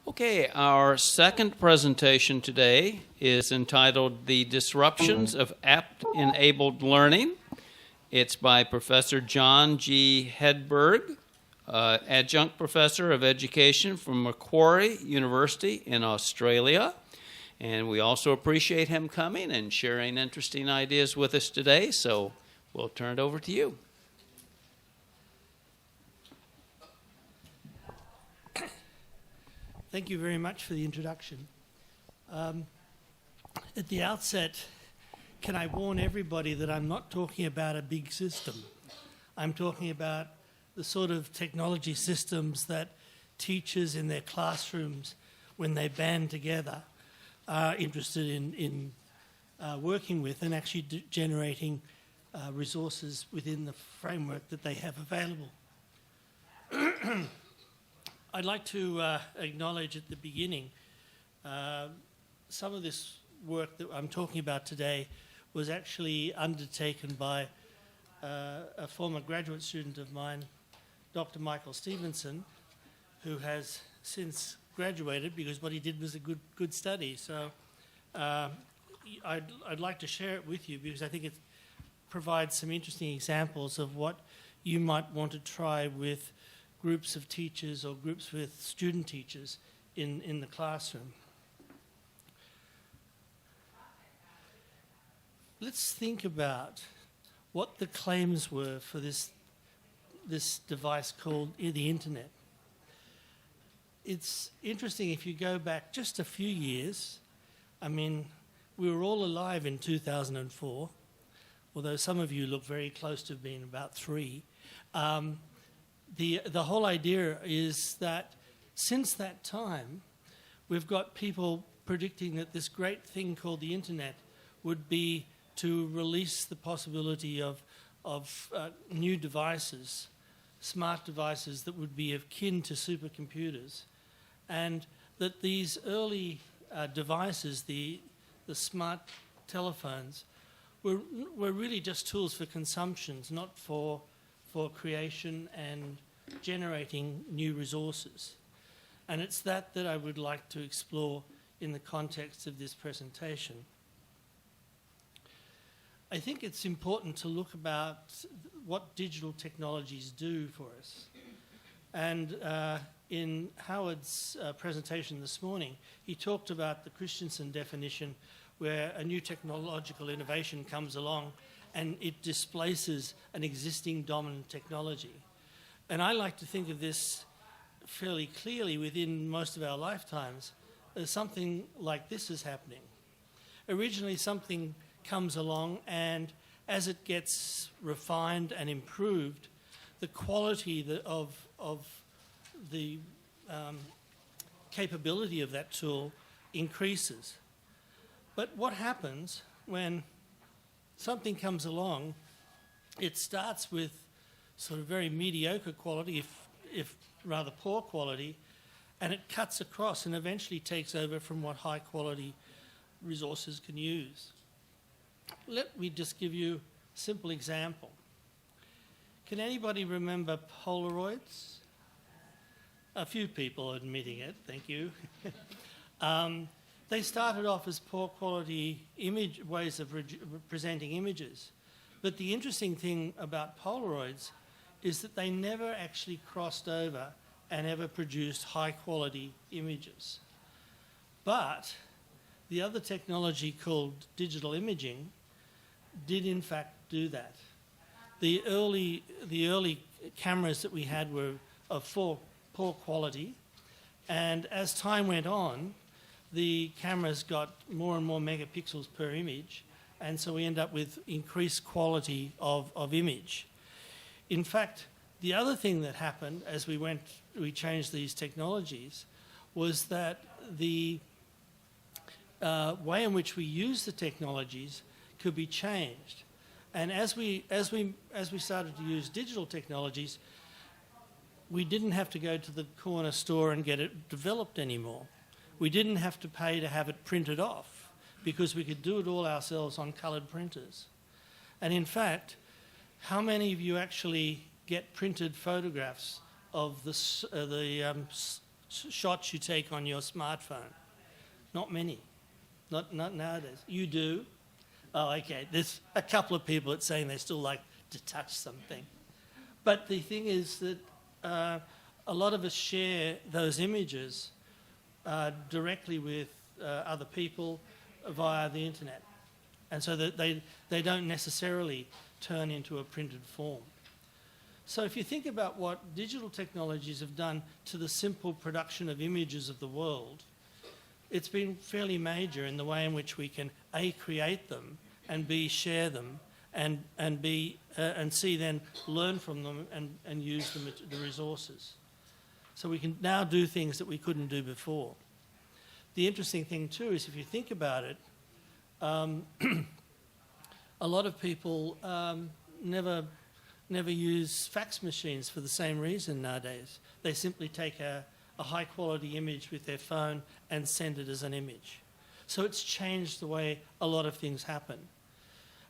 Okay, our second presentation today is entitled The Disruptions of App-Enabled Learning. It's by Professor John G. Hedberg, Adjunct Professor of Education from Macquarie University in Australia. And we also appreciate him coming and sharing interesting ideas with us today, so we'll turn it over to you. Thank you very much for the introduction. At the outset, can I warn everybody that I'm not talking about a big system. I'm talking about the sort of technology systems that teachers in their classrooms, when they band together, are interested in working with and actually generating resources within the framework that they have available. I'd like to acknowledge at the beginning some of this work that I'm talking about today was actually undertaken by a former graduate student of mine, Dr. Michael Stevenson, who has since graduated because what he did was a good study. So I'd like to share it with you because I think it provides some interesting examples of what you might want to try with groups of teachers or groups with student teachers in the classroom. Let's think about what the claims were for this device called the internet. It's interesting if you go back just a few years. I mean, we were all alive in 2004, although some of you look very close to being about 3. The whole idea is that since that time, we've got people predicting that this great thing called the internet would be to release the possibility of new devices, smart devices that would be akin to supercomputers, and that these early devices, the smart telephones, were really just tools for consumptions, not for creation and generating new resources. And it's that I would like to explore in the context of this presentation. I think it's important to look about what digital technologies do for us. And in Howard's presentation this morning, he talked about the Christensen definition, where a new technological innovation comes along and it displaces an existing dominant technology. And I like to think of this fairly clearly within most of our lifetimes as something like this is happening. Originally, something comes along, and as it gets refined and improved, the quality of the capability of that tool increases. But what happens when something comes along? It starts with sort of very mediocre quality, if rather poor quality, and it cuts across and eventually takes over from what high quality resources can use. Let me just give you a simple example. Can anybody remember Polaroids? A few people are admitting it, thank you. They started off as poor quality ways of presenting images. But the interesting thing about Polaroids is that they never actually crossed over and ever produced high quality images. But the other technology called digital imaging did in fact do that. The early cameras that we had were of poor quality, and as time went on, the cameras got more and more megapixels per image, and so we end up with increased quality of image. In fact, the other thing that happened as we changed these technologies was that the way in which we use the technologies could be changed. And as we started to use digital technologies, we didn't have to go to the corner store and get it developed anymore. We didn't have to pay to have it printed off because we could do it all ourselves on coloured printers. And in fact, how many of you actually get printed photographs of the shots you take on your smartphone? Not many. Not nowadays. You do? Oh, okay. There's a couple of people that's saying they still like to touch something. But the thing is that a lot of us share those images directly with other people via the internet. And so that they don't necessarily turn into a printed form. So if you think about what digital technologies have done to the simple production of images of the world, it's been fairly major in the way in which we can A, create them, and B, share them, and C, then learn from them and use the resources. So we can now do things that we couldn't do before. The interesting thing too is if you think about it, a lot of people never use fax machines for the same reason nowadays. They simply take a high quality image with their phone and send it as an image. So it's changed the way a lot of things happen.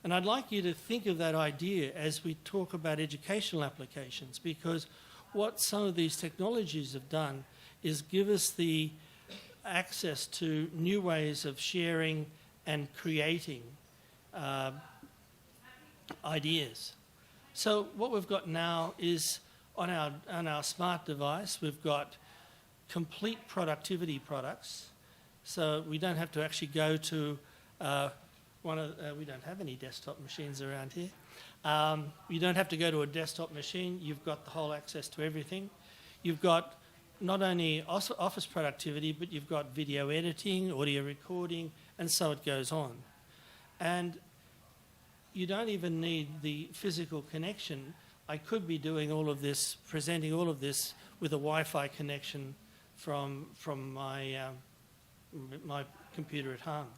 And I'd like you to think of that idea as we talk about educational applications, because what some of these technologies have done is give us the access to new ways of sharing and creating ideas. So what we've got now is on our smart device, we've got complete productivity products. So we don't have to actually go to we don't have any desktop machines around here. You don't have to go to a desktop machine. You've got the whole access to everything. You've got not only office productivity, but you've got video editing, audio recording, and so it goes on. And you don't even need the physical connection. I could be doing all of this, presenting all of this with a Wi-Fi connection from my computer at home.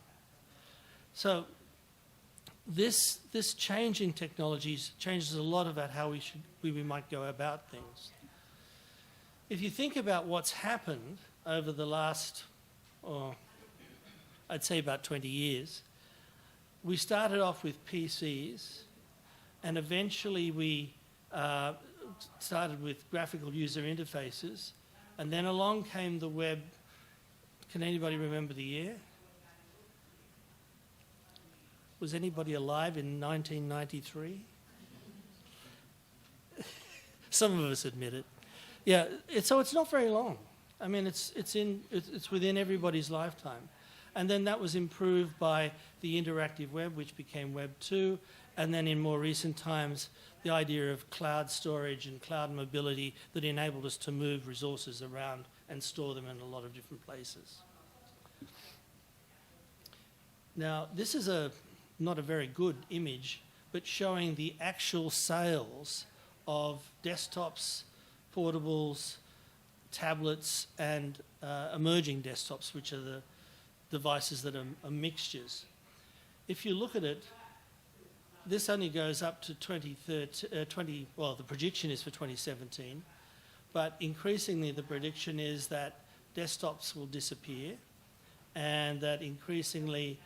So this change in technologies changes a lot about how we might go about things. If you think about what's happened over the last, I'd say about 20 years, we started off with PCs, and eventually we started with graphical user interfaces, and then along came the web. Can anybody remember the year? Was anybody alive in 1993? Some of us admit it. Yeah, so it's not very long. I mean, it's within everybody's lifetime. And then that was improved by the interactive web, which became Web 2, and then in more recent times, the idea of cloud storage and cloud mobility that enabled us to move resources around and store them in a lot of different places. Now, this is not a very good image, but showing the actual sales of desktops, portables, tablets, and emerging desktops, which are the devices that are mixtures. If you look at it, this only goes up to the prediction is for 2017, but increasingly the prediction is that desktops will disappear and that increasingly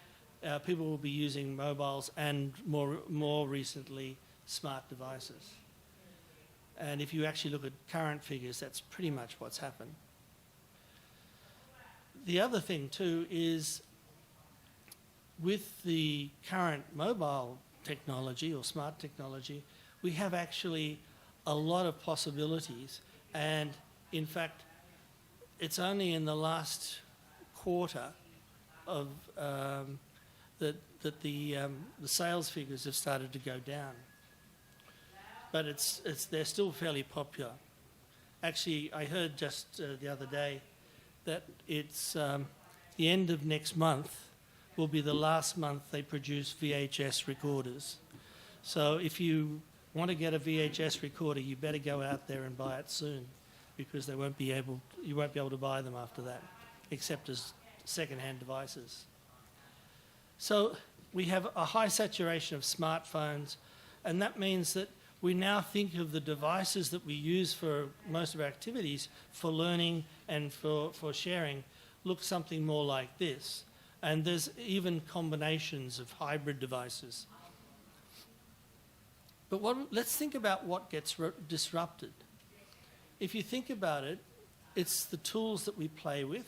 people will be using mobiles and more recently smart devices. And if you actually look at current figures, that's pretty much what's happened. The other thing too is with the current mobile technology or smart technology, we have actually a lot of possibilities. And in fact, it's only in the last quarter of that the sales figures have started to go down. But they're still fairly popular. Actually, I heard just the other day that it's the end of next month will be the last month they produce VHS recorders. So if you want to get a VHS recorder, you better go out there and buy it soon, because you won't be able to buy them after that, except as second-hand devices. So we have a high saturation of smartphones, and that means that we now think of the devices that we use for most of our activities, for learning and for sharing, look something more like this. And there's even combinations of hybrid devices. But let's think about what gets disrupted. If you think about it, It's the tools that we play with,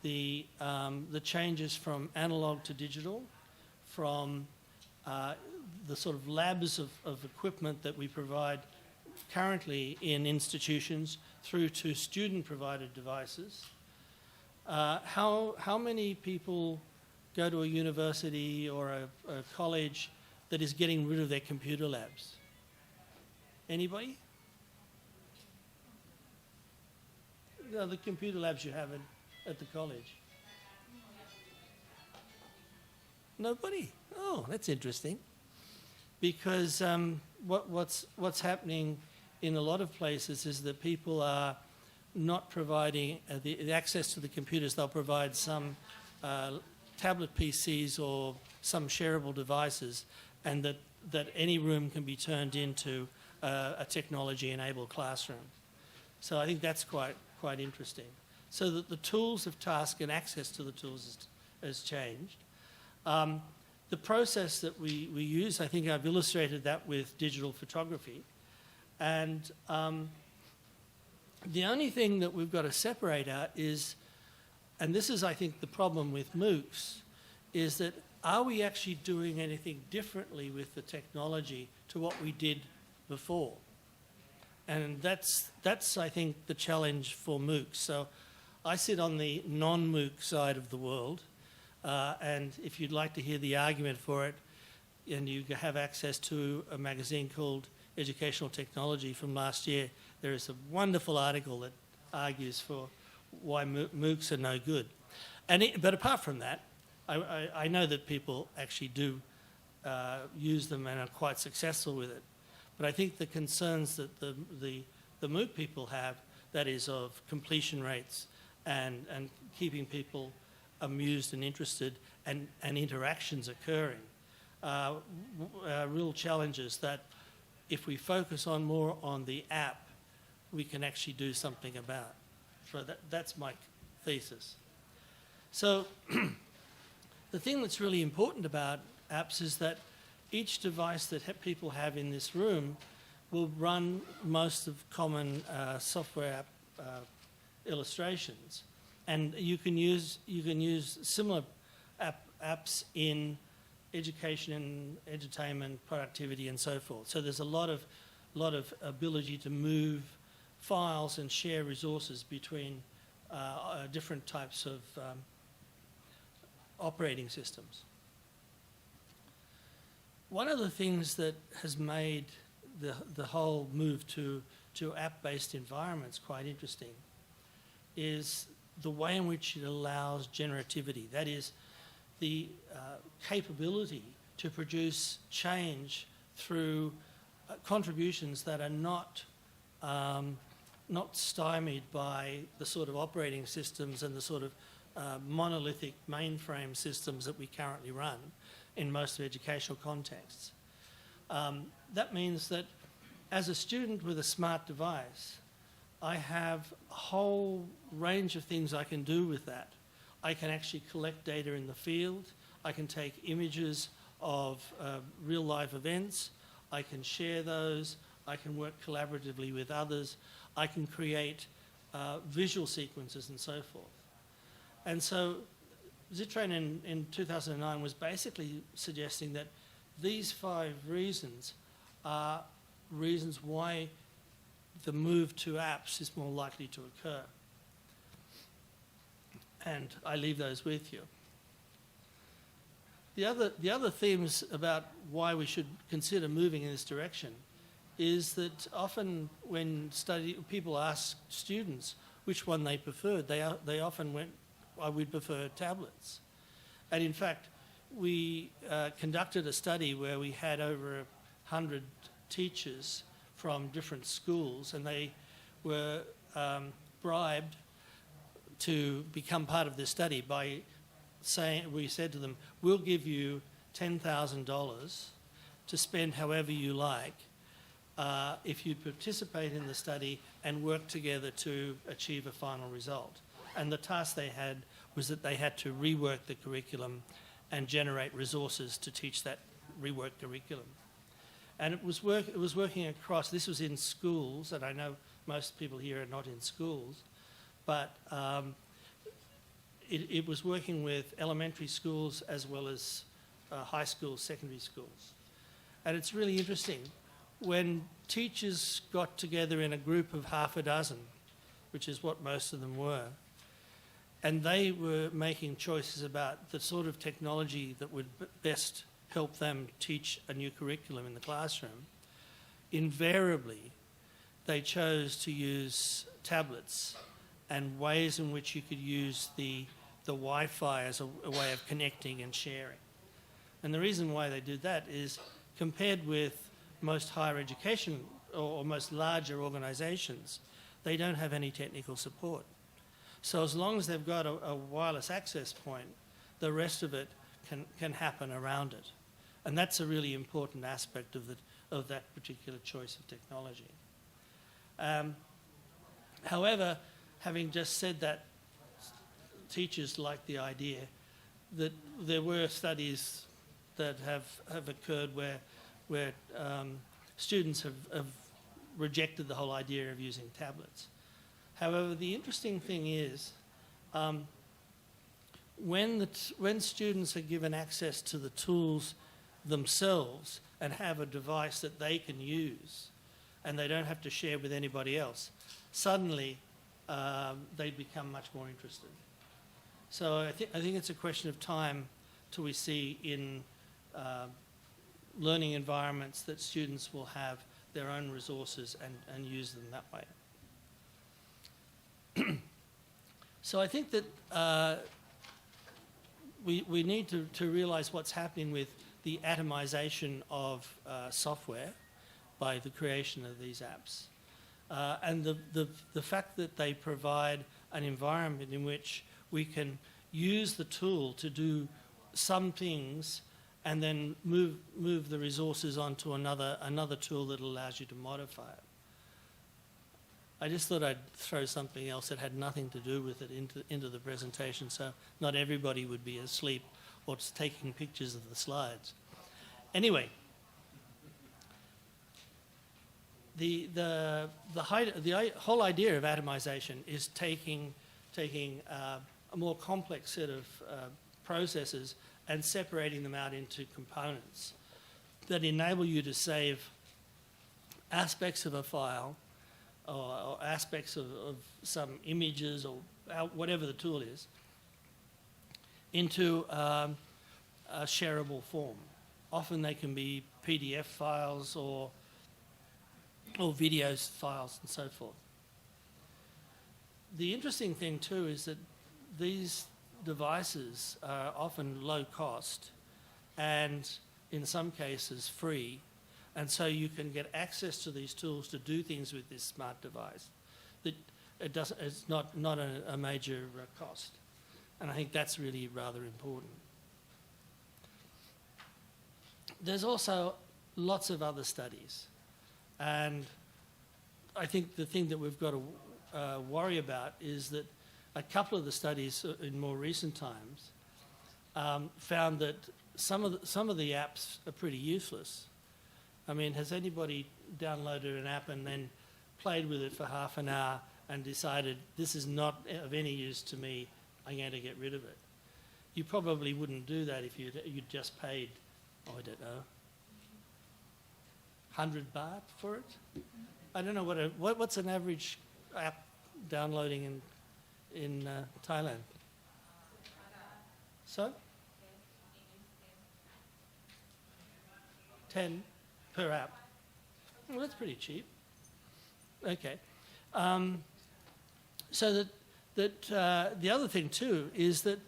the changes from analog to digital, from the sort of labs of equipment that we provide currently in institutions through to student-provided devices. How many people go to a university or a college that is getting rid of their computer labs? Anybody? No, the computer labs you have at the college. Nobody? Oh, that's interesting. Because what's happening in a lot of places is that people are not providing the access to the computers. They'll provide some tablet PCs or some shareable devices, and that any room can be turned into a technology-enabled classroom. So I think that's quite interesting. So that the tools of task and access to the tools has changed. The process that we use, I think I've illustrated that with digital photography. And the only thing that we've got to separate out is, and this is, I think, the problem with MOOCs, is that are we actually doing anything differently with the technology to what we did before? And that's I think, the challenge for MOOCs. So I sit on the non-MOOC side of the world, and if you'd like to hear the argument for it, and you have access to a magazine called Educational Technology from last year, there is a wonderful article that argues for why MOOCs are no good. But apart from that, I know that people actually do use them and are quite successful with it. But I think the concerns that the MOOC people have, that is of completion rates and keeping people amused and interested and interactions occurring, real challenges that if we focus more on the app, we can actually do something about. So that's my thesis. So the thing that's really important about apps is that each device that people have in this room will run most of common software app illustrations, and you can use similar apps in education and entertainment, productivity, and so forth. So there's a lot of ability to move files and share resources between different types of operating systems. One of the things that has made the whole move to app-based environments quite interesting is the way in which it allows generativity. That is, the capability to produce change through contributions that are not stymied by the sort of operating systems and the sort of monolithic mainframe systems that we currently run in most of educational contexts. That means that as a student with a smart device, I have a whole range of things I can do with that. I can actually collect data in the field. I can take images of real life events. I can share those. I can work collaboratively with others. I can create visual sequences and so forth. And so Zittrain in 2009 was basically suggesting that these 5 reasons are reasons why the move to apps is more likely to occur. And I leave those with you. The other themes about why we should consider moving in this direction is that often when people ask students which one they preferred, they often went, I would prefer tablets. And in fact, we conducted a study where we had over 100 teachers from different schools, and they were bribed to become part of this study by saying, we said to them, we'll give you $10,000 to spend however you like if you participate in the study and work together to achieve a final result. And the task they had was that they had to rework the curriculum and generate resources to teach that reworked curriculum. And it was working across, this was in schools, and I know most people here are not in schools, but it was working with elementary schools as well as high schools, secondary schools. And it's really interesting. When teachers got together in a group of half a dozen, which is what most of them were, and they were making choices about the sort of technology that would best help them teach a new curriculum in the classroom, invariably they chose to use tablets and ways in which you could use the Wi-Fi as a way of connecting and sharing. And the reason why they did that is, compared with most higher education or most larger organisations, they don't have any technical support. So as long as they've got a wireless access point, the rest of it can happen around it. And that's a really important aspect of that particular choice of technology. However, having just said that, teachers like the idea that there were studies that have occurred where students have rejected the whole idea of using tablets. However, the interesting thing is when students are given access to the tools themselves and have a device that they can use and they don't have to share with anybody else, suddenly they become much more interested. So I think it's a question of time till we see in learning environments that students will have their own resources and use them that way. So I think that we need to realise what's happening with the atomization of software by the creation of these apps. And the fact that they provide an environment in which we can use the tool to do some things and then move the resources onto another tool that allows you to modify it. I just thought I'd throw something else that had nothing to do with it into the presentation, so not everybody would be asleep or taking pictures of the slides. Anyway, the whole idea of atomization is taking a more complex set of processes and separating them out into components that enable you to save aspects of a file or aspects of some images or whatever the tool is into a shareable form. Often they can be PDF files or videos files and so forth. The interesting thing too is that these devices are often low cost and in some cases free, and so you can get access to these tools to do things with this smart device that it's not a major cost, and I think that's really rather important. There's also lots of other studies, and I think the thing that we've got to worry about is that a couple of the studies in more recent times found that some of the apps are pretty useless. I mean, has anybody downloaded an app and then played with it for half an hour and decided this is not of any use to me, I'm going to get rid of it? You probably wouldn't do that if you'd just paid, I don't know, 100 baht for it. I don't know what's an average app downloading in Thailand. So? 10 per app. Well, that's pretty cheap. Okay. So the other thing too is that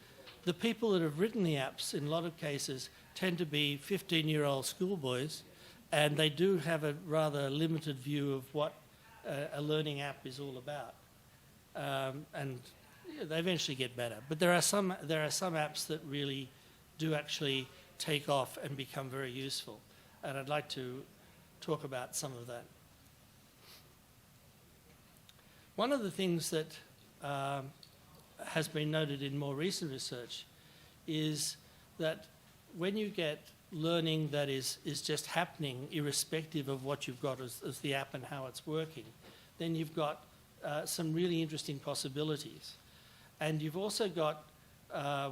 the people that have written the apps in a lot of cases tend to be 15-year-old schoolboys, and they do have a rather limited view of what a learning app is all about. And they eventually get better. But there are some apps that really do actually take off and become very useful. And I'd like to talk about some of that. One of the things that has been noted in more recent research is that when you get learning that is just happening irrespective of what you've got as the app and how it's working, then you've got some really interesting possibilities. And you've also got,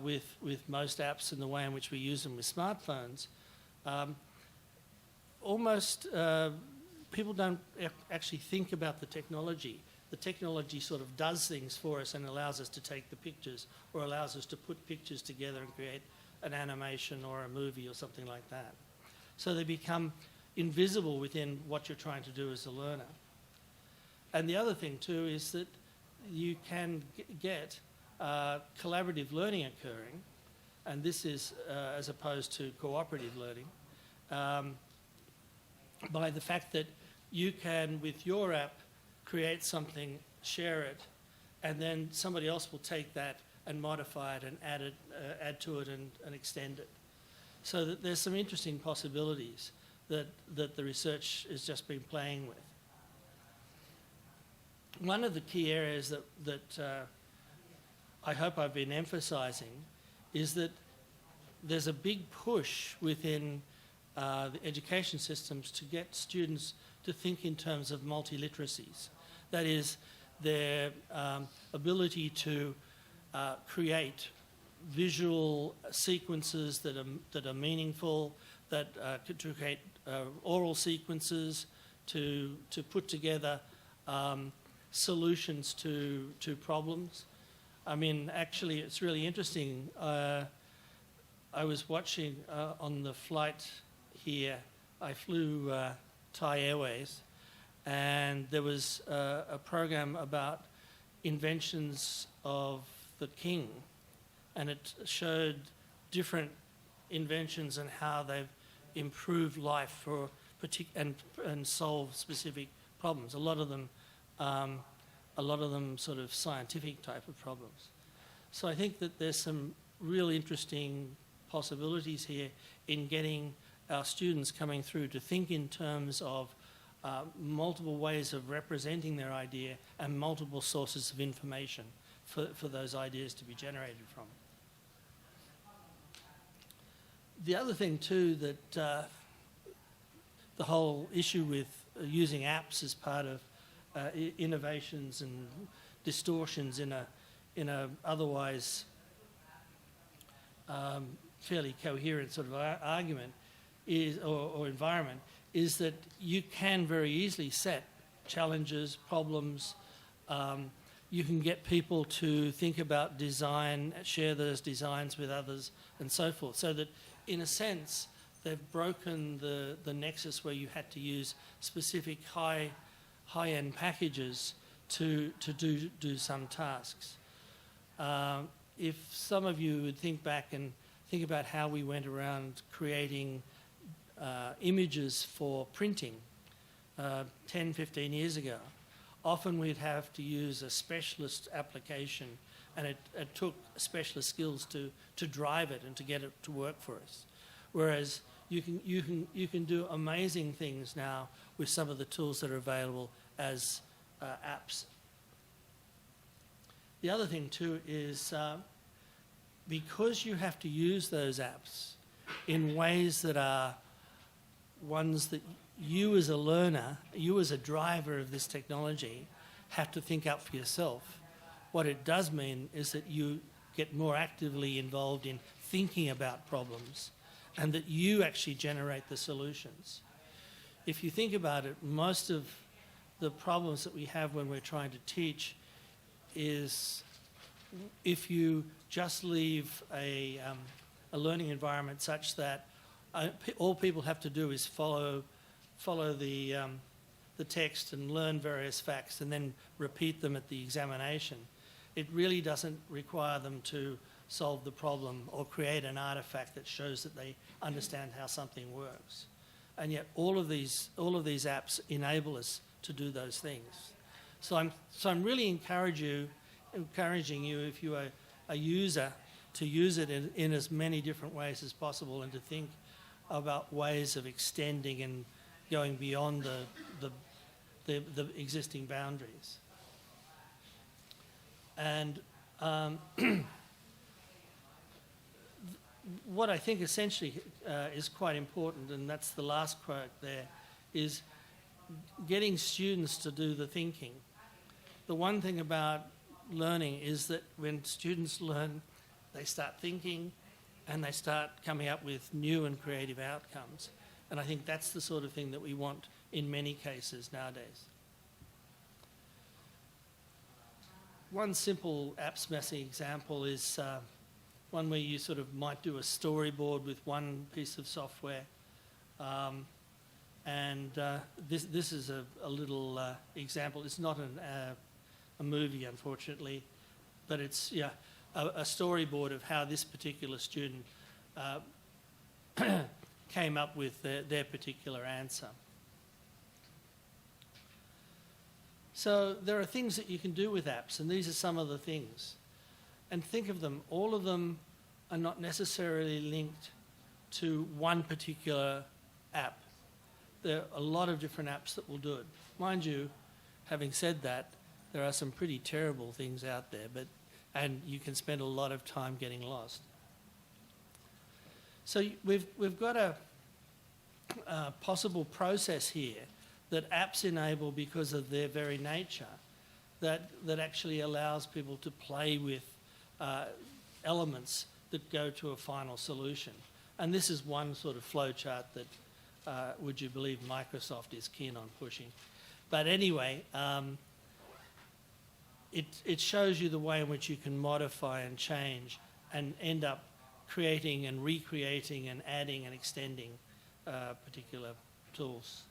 with most apps and the way in which we use them with smartphones, people don't actually think about the technology. The technology sort of does things for us and allows us to take the pictures or allows us to put pictures together and create an animation or a movie or something like that. So they become invisible within what you're trying to do as a learner. And the other thing too is that you can get collaborative learning occurring, and this is as opposed to cooperative learning, by the fact that you can, with your app, create something, share it, and then somebody else will take that and modify it and add to it and extend it. So that there's some interesting possibilities that the research has just been playing with. One of the key areas that I hope I've been emphasising is that there's a big push within the education systems to get students to think in terms of multiliteracies. That is, their ability to create visual sequences that are meaningful, to create oral sequences, to put together solutions to problems. I mean, actually, it's really interesting. I was watching on the flight here. I flew Thai Airways, and there was a program about inventions of the king, and it showed different inventions and how they've improved life for and solved specific problems. A lot of them sort of scientific type of problems. So I think that there's some real interesting possibilities here in getting our students coming through to think in terms of multiple ways of representing their idea and multiple sources of information for those ideas to be generated from. The other thing too that the whole issue with using apps as part of innovations and distortions in a otherwise fairly coherent sort of argument or environment is that you can very easily set challenges, problems. You can get people to think about design, share those designs with others, and so forth. So that, in a sense, they've broken the nexus where you had to use specific high-end packages to do some tasks. If some of you would think back and think about how we went around creating images for printing 10, 15 years ago, often we'd have to use a specialist application, and it took specialist skills to drive it and to get it to work for us. Whereas you can do amazing things now with some of the tools that are available as apps. The other thing too is because you have to use those apps in ways that are ones that you as a learner, you as a driver of this technology, have to think up for yourself. What it does mean is that you get more actively involved in thinking about problems and that you actually generate the solutions. If you think about it, most of the problems that we have when we're trying to teach is if you just leave a learning environment such that all people have to do is follow the text and learn various facts and then repeat them at the examination. It really doesn't require them to solve the problem or create an artifact that shows that they understand how something works. And yet all of these apps enable us to do those things. So I'm really encouraging you, if you are a user, to use it in as many different ways as possible and to think about ways of extending and going beyond the existing boundaries. And what I think essentially is quite important, and that's the last quote there, is getting students to do the thinking. the one thing about learning is that when students learn, they start thinking and they start coming up with new and creative outcomes. And I think that's the sort of thing that we want in many cases nowadays. One simple apps messing example is one where you sort of might do a storyboard with one piece of software. This is a little example. It's not a movie, unfortunately, but it's a storyboard of how this particular student came up with their particular answer. So there are things that you can do with apps, and these are some of the things. And think of them, all of them are not necessarily linked to one particular app. There are a lot of different apps that will do it. Mind you, having said that, there are some pretty terrible things out there, and you can spend a lot of time getting lost. So we've got a possible process here that apps enable because of their very nature, that actually allows people to play with elements that go to a final solution. And this is one sort of flowchart that, would you believe, Microsoft is keen on pushing. But anyway, it shows you the way in which you can modify and change and end up creating and recreating and adding and extending particular tools.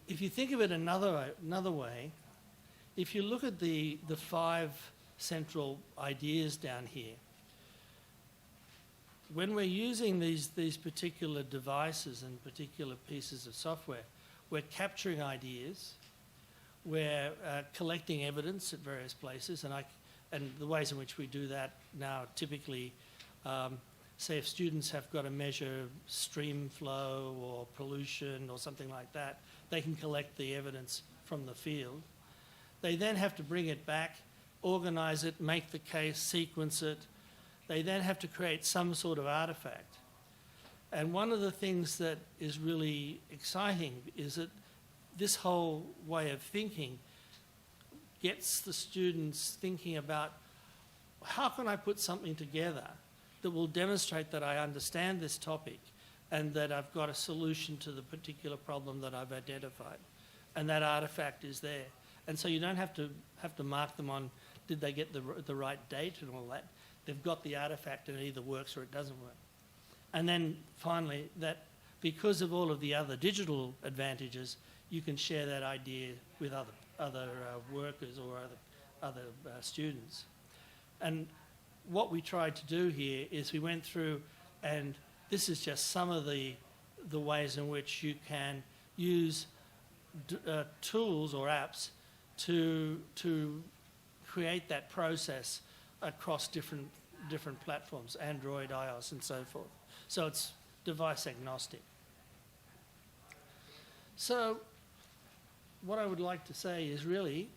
If you think of it another way, if you look at the 5 central ideas down here, when we're using these particular devices and particular pieces of software, we're capturing ideas, we're collecting evidence at various places, and the ways in which we do that now typically, say if students have got to measure stream flow or pollution or something like that, they can collect the evidence from the field. They then have to bring it back, organise it, make the case, sequence it. They then have to create some sort of artefact. And one of the things that is really exciting is that this whole way of thinking gets the students thinking about how can I put something together that will demonstrate that I understand this topic and that I've got a solution to the particular problem that I've identified. And that artefact is there. And so you don't have to mark them on did they get the right date and all that. They've got the artefact and it either works or it doesn't work. And then finally, that because of all of the other digital advantages, you can share that idea with other workers or other students. And what we tried to do here is we went through, and this is just some of the ways in which you can use tools or apps to create that process across different platforms, Android, iOS, and so forth. So it's device agnostic. So what I would like to say is really,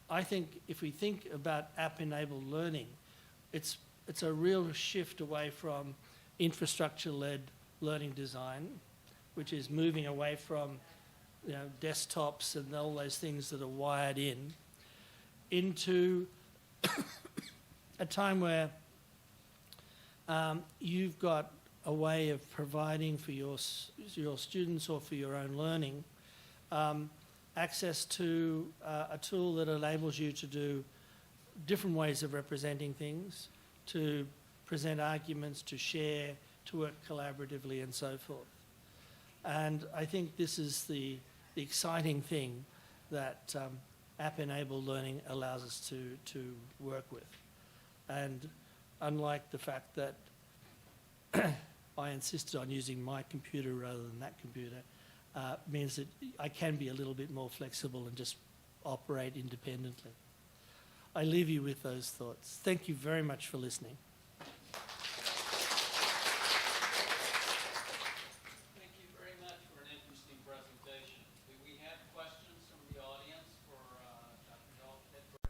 I think if we think about app-enabled learning, it's a real shift away from infrastructure-led learning design, which is moving away from desktops and all those things that are wired in, into a time where you've got a way of providing for your students or for your own learning access to a tool that enables you to do different ways of representing things, to present arguments, to share, to work collaboratively and so forth. And I think this is the exciting thing that app-enabled learning allows us to work with. And unlike the fact that I insisted on using my computer rather than that computer, means that I can be a little bit more flexible and just operate independently. I leave you with those thoughts. Thank you very much for listening. Thank you very much for an interesting presentation. Do we have questions from the audience for Dr. Hedberg?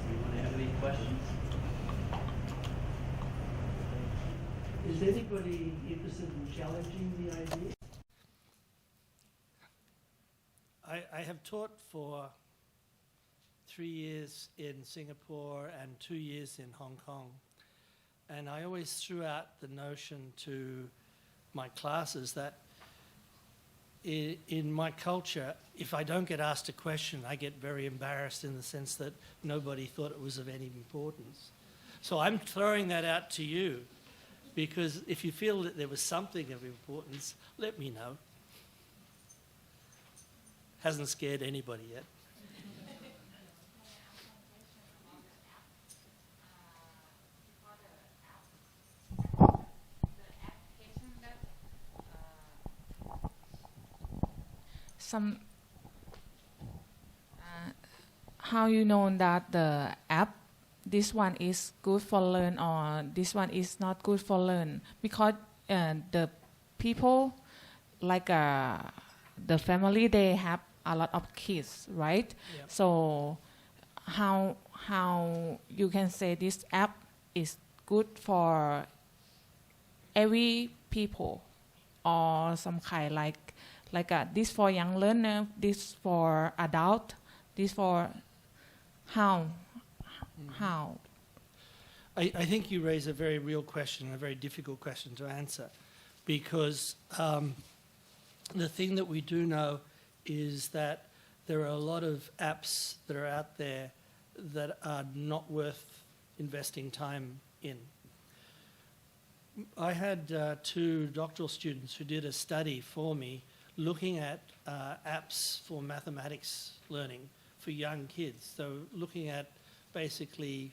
Anyone have any questions? Is anybody interested in challenging the idea? I have taught for 3 years in Singapore and 2 years in Hong Kong. And I always threw out the notion to my classes that in my culture, if I don't get asked a question, I get very embarrassed in the sense that nobody thought it was of any importance. So I'm throwing that out to you, because if you feel that there was something of importance, let me know. Hasn't scared anybody yet. How you know that the app, this one is good for learn or this one is not good for learn? Because the people, like the family, they have a lot of kids, right? Yep. So how you can say this app is good for every people, or some kind like this for young learner, this for adult, this for how? I think you raise a very real question, a very difficult question to answer, because the thing that we do know is that there are a lot of apps that are out there that are not worth investing time in. I had 2 doctoral students who did a study for me looking at apps for mathematics learning for young kids. So looking at basically,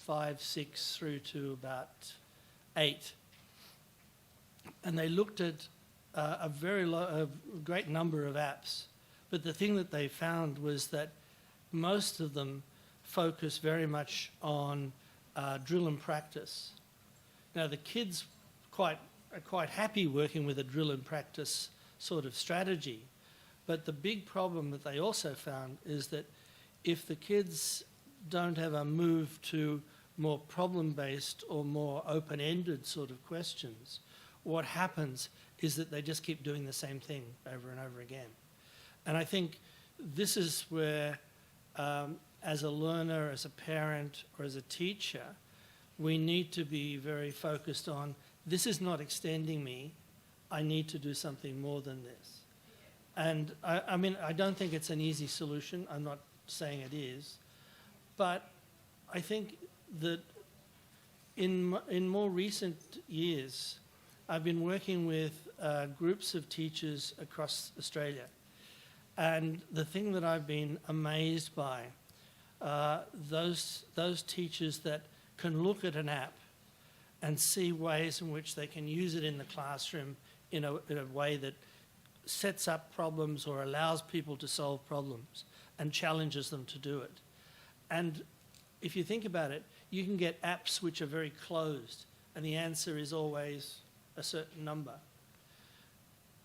5, 6 through to about 8. And they looked at a great number of apps. But the thing that they found was that most of them focus very much on drill and practice. Now, the kids are quite happy working with a drill and practice sort of strategy. But the big problem that they also found is that if the kids don't have a move to more problem-based or more open-ended sort of questions, what happens is that they just keep doing the same thing over and over again. And I think this is where, as a learner, as a parent, or as a teacher, we need to be very focused on, this is not extending me, I need to do something more than this. And I don't think it's an easy solution. I'm not saying it is. But I think that in more recent years, I've been working with groups of teachers across Australia. And the thing that I've been amazed by, those teachers that can look at an app and see ways in which they can use it in the classroom in a way that sets up problems or allows people to solve problems and challenges them to do it. And if you think about it, you can get apps which are very closed, and the answer is always a certain number.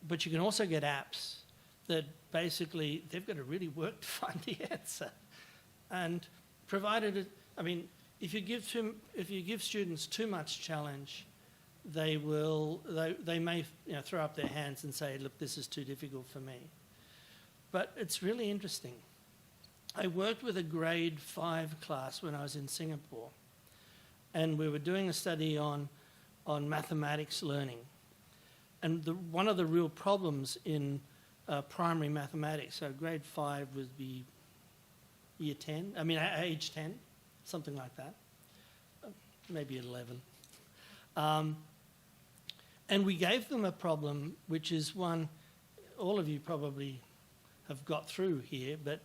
But you can also get apps that basically, they've got to really work to find the answer. And provided, if you give students too much challenge, they may throw up their hands and say, look, this is too difficult for me. But it's really interesting. I worked with a grade 5 class when I was in Singapore, and we were doing a study on mathematics learning. And one of the real problems in primary mathematics, so grade 5 would be age 10, something like that, maybe 11. And we gave them a problem, which is one all of you probably have got through here, but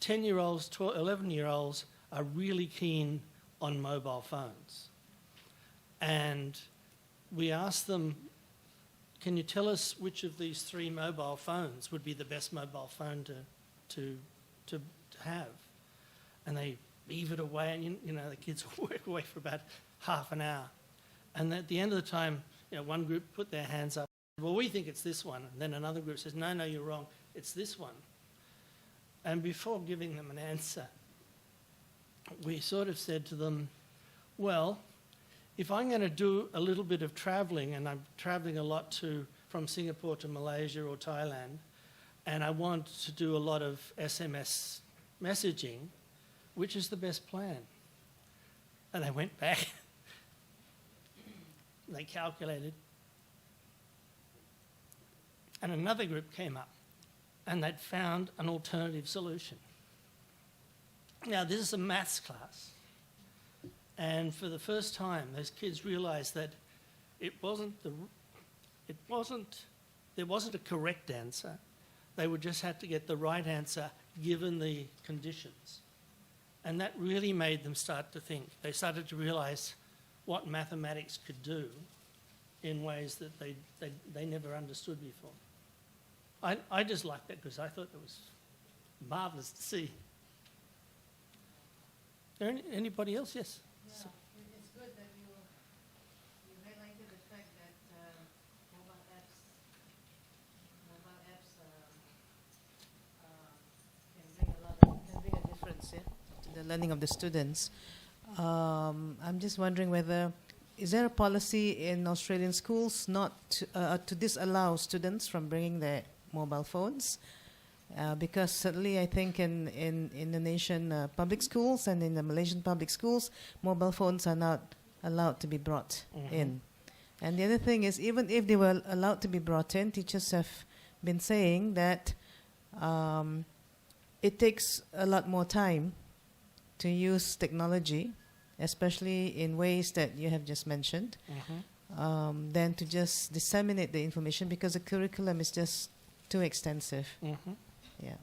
10-year-olds, 11-year-olds are really keen on mobile phones. And we asked them, can you tell us which of these 3 mobile phones would be the best mobile phone to have? And they beavered away, and the kids work away for about half an hour. And at the end of the time, one group put their hands up. Well, we think it's this one. And then another group says, no, you're wrong. It's this one. And before giving them an answer, we sort of said to them, well, if I'm going to do a little bit of travelling, and I'm travelling a lot to from Singapore to Malaysia or Thailand, and I want to do a lot of SMS messaging, which is the best plan? And they went back. They calculated. And another group came up, and they'd found an alternative solution. Now, this is a maths class, and for the first time, those kids realised that there wasn't a correct answer. They would just have to get the right answer given the conditions. And that really made them start to think. They started to realise what mathematics could do in ways that they never understood before. I just liked that because I thought it was marvellous to see. Anybody else? Yes. Yeah, it's good that you highlighted the fact that mobile apps can bring a difference to the learning of the students. I'm just wondering whether is there a policy in Australian schools not to disallow students from bringing their mobile phones? Because certainly I think in Indonesian public schools and in the Malaysian public schools, mobile phones are not allowed to be brought in. And the other thing is, even if they were allowed to be brought in, teachers have been saying that it takes a lot more time to use technology, especially in ways that you have just mentioned, than to just disseminate the information because the curriculum is just too extensive. Yeah.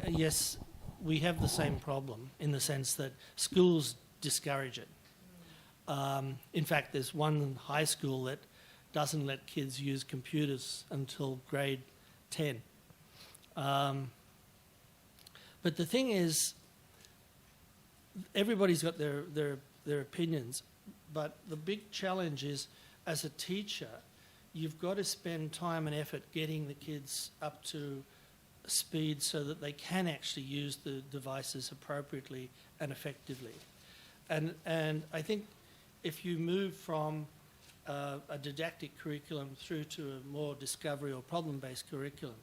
Yes, we have the same problem in the sense that schools discourage it. In fact, there's one high school that doesn't let kids use computers until grade 10. But the thing is, everybody's got their opinions, but the big challenge is, as a teacher, you've got to spend time and effort getting the kids up to speed so that they can actually use the devices appropriately and effectively. And I think if you move from a didactic curriculum through to a more discovery or problem-based curriculum,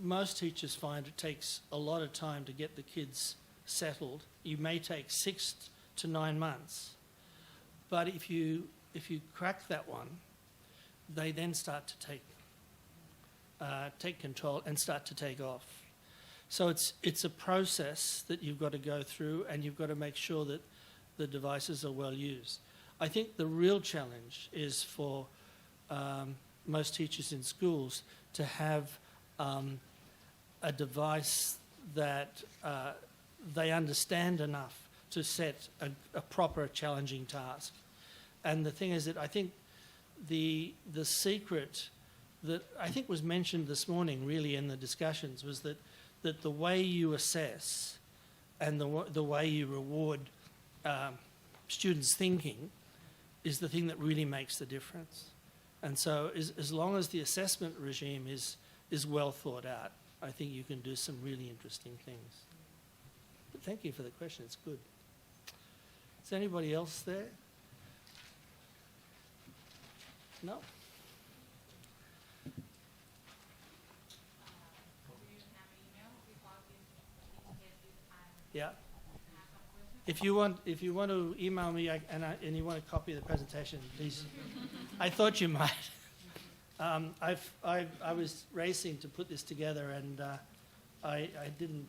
most teachers find it takes a lot of time to get the kids settled. You may take 6 to 9 months, but if you crack that one, they then start to take control and start to take off. So it's a process that you've got to go through, and you've got to make sure that the devices are well used. I think the real challenge is for most teachers in schools to have a device that they understand enough to set a proper challenging task. And the thing is that I think the secret that I think was mentioned this morning really in the discussions was that the way you assess and the way you reward students' thinking is the thing that really makes the difference. And so as long as the assessment regime is well thought out, I think you can do some really interesting things. But thank you for the question, it's good. Is there anybody else there? No? Yeah. If you want to email me and you want a copy of the presentation, please. I thought you might. I was racing to put this together, and I didn't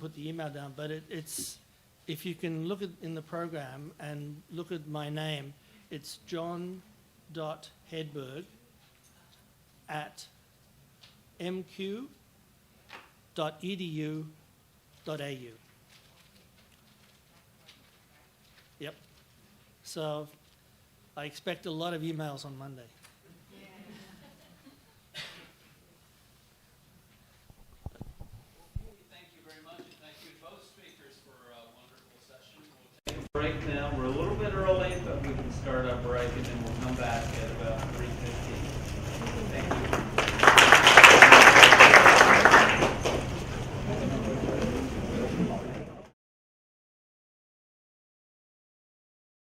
put the email down. But it's if you can look in the program and look at my name, it's john.hedberg@mq.edu.au. Yep. So I expect a lot of emails on Monday. Thank you very much, and thank you to both speakers for a wonderful session. We'll take a break now. We're a little bit early, but we can start our break, and then we'll come back at about 3:15. Thank you.